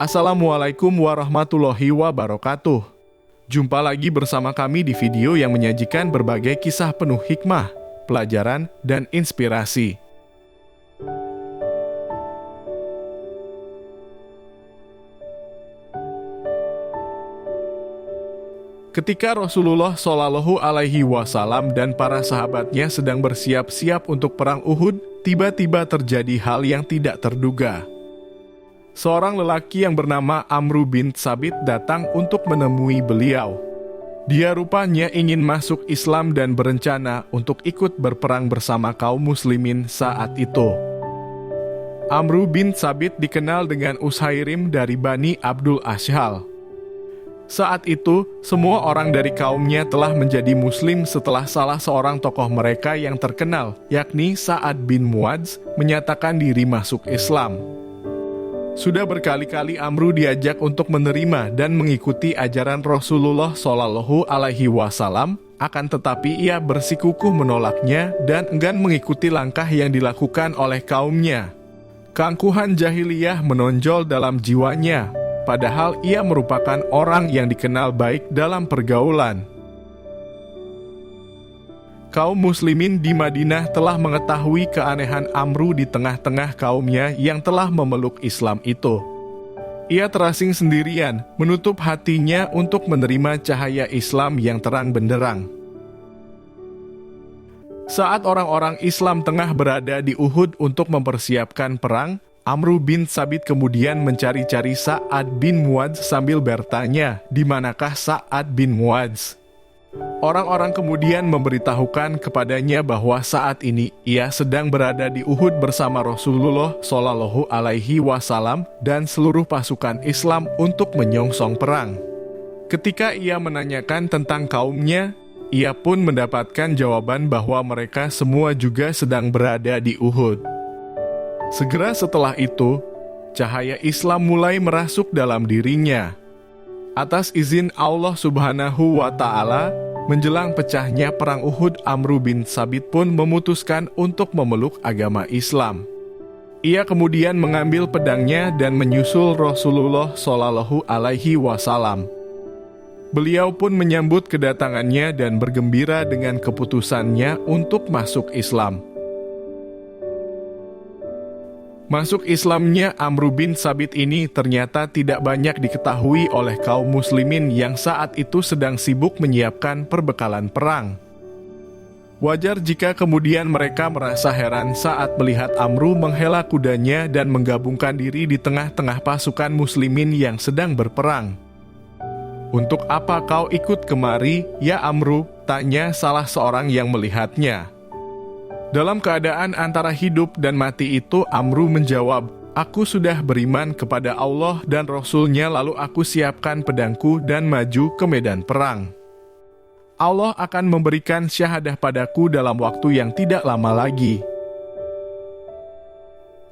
Assalamualaikum warahmatullahi wabarakatuh. Jumpa lagi bersama kami di video yang menyajikan berbagai kisah penuh hikmah, pelajaran, dan inspirasi. Ketika Rasulullah Shallallahu Alaihi Wasallam dan para sahabatnya sedang bersiap-siap untuk perang Uhud, tiba-tiba terjadi hal yang tidak terduga. Seorang lelaki yang bernama Amru bin Tsabit datang untuk menemui beliau. Dia rupanya ingin masuk Islam dan berencana untuk ikut berperang bersama kaum muslimin saat itu. Amru bin Tsabit dikenal dengan Ushairim dari Bani Abdul Ashhal. Saat itu, semua orang dari kaumnya telah menjadi muslim setelah salah seorang tokoh mereka yang terkenal, yakni Sa'ad bin Muadz, menyatakan diri masuk Islam. Sudah berkali-kali Amru diajak untuk menerima dan mengikuti ajaran Rasulullah Shallallahu Alaihi Wasallam, akan tetapi ia bersikukuh menolaknya dan enggan mengikuti langkah yang dilakukan oleh kaumnya. Keangkuhan jahiliyah menonjol dalam jiwanya, padahal ia merupakan orang yang dikenal baik dalam pergaulan. Kaum muslimin di Madinah telah mengetahui keanehan Amru di tengah-tengah kaumnya yang telah memeluk Islam itu. Ia terasing sendirian, menutup hatinya untuk menerima cahaya Islam yang terang benderang. Saat orang-orang Islam tengah berada di Uhud untuk mempersiapkan perang, Amru bin Tsabit kemudian mencari-cari Sa'ad bin Muadz sambil bertanya, di manakah Sa'ad bin Muadz? Orang-orang kemudian memberitahukan kepadanya bahwa saat ini ia sedang berada di Uhud bersama Rasulullah Shallallahu Alaihi Wasallam dan seluruh pasukan Islam untuk menyongsong perang. Ketika ia menanyakan tentang kaumnya, ia pun mendapatkan jawaban bahwa mereka semua juga sedang berada di Uhud. Segera setelah itu, cahaya Islam mulai merasuk dalam dirinya. Atas izin Allah Subhanahu wa Ta'ala, menjelang pecahnya perang Uhud, Amru bin Tsabit pun memutuskan untuk memeluk agama Islam. Ia kemudian mengambil pedangnya dan menyusul Rasulullah Shallallahu Alaihi Wasallam. Beliau pun menyambut kedatangannya dan bergembira dengan keputusannya untuk masuk Islam. Masuk Islamnya Amru bin Tsabit ini ternyata tidak banyak diketahui oleh kaum muslimin yang saat itu sedang sibuk menyiapkan perbekalan perang. Wajar jika kemudian mereka merasa heran saat melihat Amru menghela kudanya dan menggabungkan diri di tengah-tengah pasukan muslimin yang sedang berperang. "Untuk apa kau ikut kemari, ya Amru?" tanya salah seorang yang melihatnya. Dalam keadaan antara hidup dan mati itu, Amru menjawab, "Aku sudah beriman kepada Allah dan Rasul-Nya, lalu aku siapkan pedangku dan maju ke medan perang. Allah akan memberikan syahadah padaku dalam waktu yang tidak lama lagi."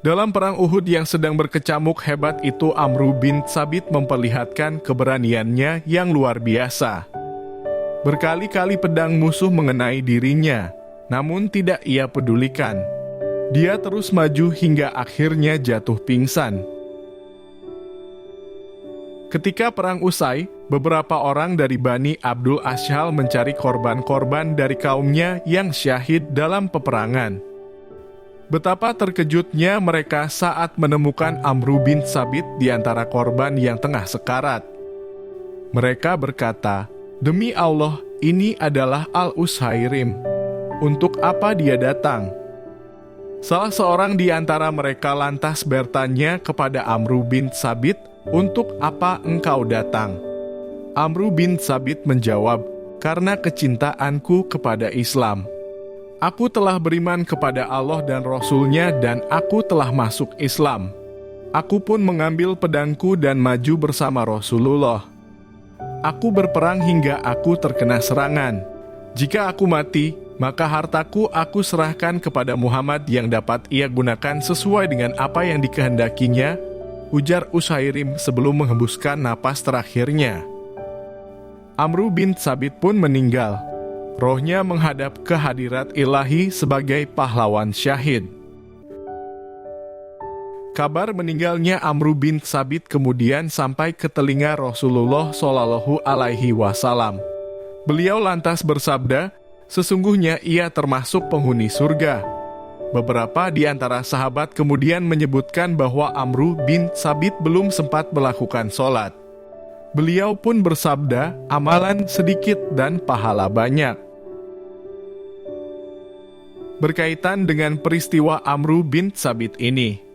Dalam perang Uhud yang sedang berkecamuk hebat itu, Amru bin Tsabit memperlihatkan keberaniannya yang luar biasa. Berkali-kali pedang musuh mengenai dirinya, namun tidak ia pedulikan. Dia terus maju hingga akhirnya jatuh pingsan. Ketika perang usai, beberapa orang dari Bani Abdul Ashhal mencari korban-korban dari kaumnya yang syahid dalam peperangan. Betapa terkejutnya mereka saat menemukan Amru bin Tsabit di antara korban yang tengah sekarat. Mereka berkata, "Demi Allah, ini adalah Al-Ushairim. Untuk apa dia datang?" Salah seorang di antara mereka lantas bertanya kepada Amru bin Tsabit, "Untuk apa engkau datang?" Amru bin Tsabit menjawab, "Karena kecintaanku kepada Islam. Aku telah beriman kepada Allah dan Rasul-Nya dan aku telah masuk Islam. Aku pun mengambil pedangku dan maju bersama Rasulullah. Aku berperang hingga aku terkena serangan. Jika aku mati, maka hartaku aku serahkan kepada Muhammad yang dapat ia gunakan sesuai dengan apa yang dikehendakinya," ujar Ushairim sebelum menghembuskan napas terakhirnya. Amru bin Tsabit pun meninggal. Rohnya menghadap ke hadirat ilahi sebagai pahlawan syahid. Kabar meninggalnya Amru bin Tsabit kemudian sampai ke telinga Rasulullah Shallallahu Alaihi Wasallam. Beliau lantas bersabda, sesungguhnya ia termasuk penghuni surga. Beberapa di antara sahabat kemudian menyebutkan bahwa Amru bin Tsabit belum sempat melakukan sholat. Beliau pun bersabda, amalan sedikit dan pahala banyak. Berkaitan dengan peristiwa Amru bin Tsabit ini,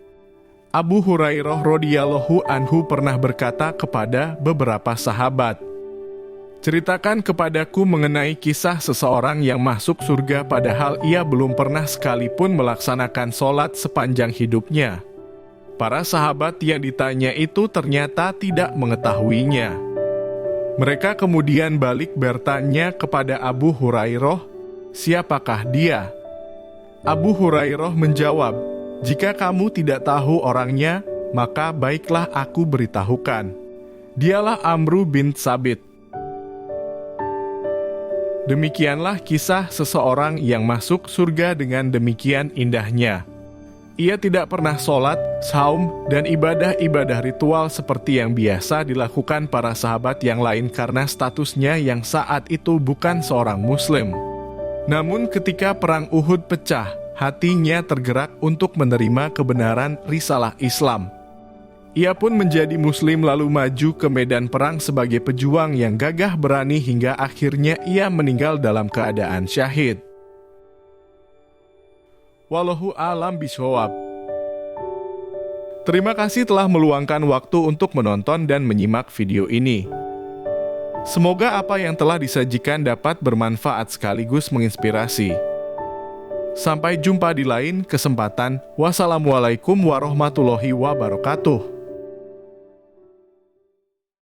Abu Hurairah radhiyallahu anhu pernah berkata kepada beberapa sahabat, ceritakan kepadaku mengenai kisah seseorang yang masuk surga padahal ia belum pernah sekalipun melaksanakan sholat sepanjang hidupnya. Para sahabat yang ditanya itu ternyata tidak mengetahuinya. Mereka kemudian balik bertanya kepada Abu Hurairah, siapakah dia? Abu Hurairah menjawab, jika kamu tidak tahu orangnya, maka baiklah aku beritahukan. Dialah Amru bin Tsabit. Demikianlah kisah seseorang yang masuk surga dengan demikian indahnya. Ia tidak pernah sholat, saum, dan ibadah-ibadah ritual seperti yang biasa dilakukan para sahabat yang lain karena statusnya yang saat itu bukan seorang muslim. Namun ketika perang Uhud pecah, hatinya tergerak untuk menerima kebenaran risalah Islam. Ia pun menjadi muslim lalu maju ke medan perang sebagai pejuang yang gagah berani hingga akhirnya ia meninggal dalam keadaan syahid. Wallahu a'lam bishawab. Terima kasih telah meluangkan waktu untuk menonton dan menyimak video ini. Semoga apa yang telah disajikan dapat bermanfaat sekaligus menginspirasi. Sampai jumpa di lain kesempatan. Wassalamualaikum warahmatullahi wabarakatuh.